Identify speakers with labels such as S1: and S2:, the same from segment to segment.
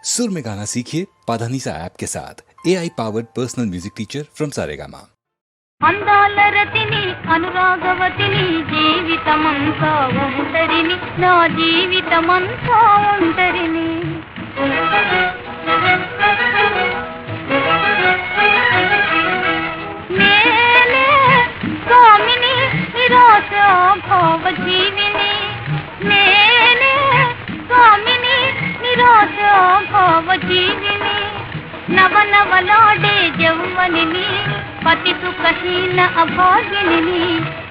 S1: सुर में गाना सीखिए पाधानीसा ऐप के साथ AI powered personal music teacher from Saregama.
S2: అందాల రతిని అనురాగవతిని జీవితమంతా ఒంటరిని నా జీవితమంతా ఒంటరిని నేనే స్వామిని నిరాశ భావ జీవిని నేనే స్వామిని నిరాశ భావ జీవిని నవనవలాడే జౌవనిని పతి సుఖహీన అభాగిని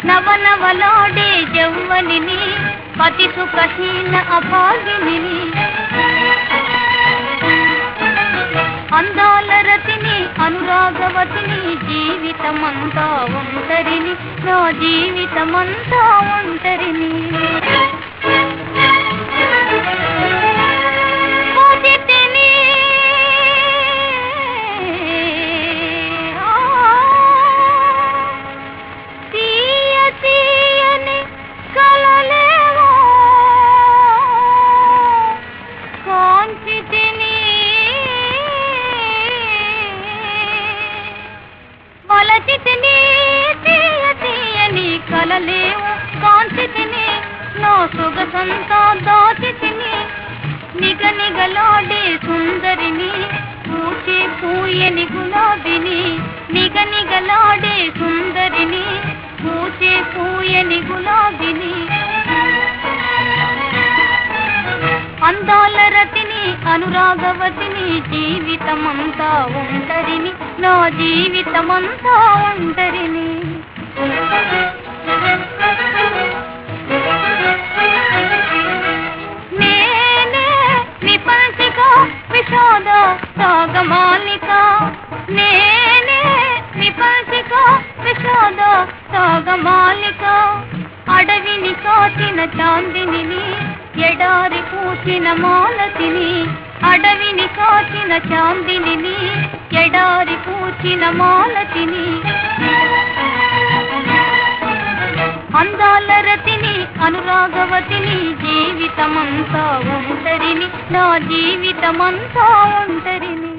S2: నవనవలాడే జౌవనిని పతి సుఖహీన అభాగిని అందాల రతిని అనురాగవతిని జీవితమంతా ఒంటరిని నా జీవితమంతా ఒంటరిని కలలేవు కాంతిని నా సొగసంతా దాచితిని నిగనిగలాడే సుందరిని పూచే పూయని గులాబిని నిగనిగలాడే సుందరిని పూచే పూయని గులాబిని అందాల రతిని అనురాగవతిని జీవితమంతా ఒంటరిని నా జీవితమంతా ఒంటరిని నేనే విపంచిక విషాద సాగమాలిక నేనే విపంచిక విషాద సాగమాలిక అడవిని కాచిన చాందిని ఎడారి పూచిన మాలతిని అడవిని కాచిన చాందిని ఎడారి పూచిన మాలతిని అందాల రతిని అనురాగవతిని జీవితమంతా ఒంటరిని నా జీవితమంతా ఒంటరిని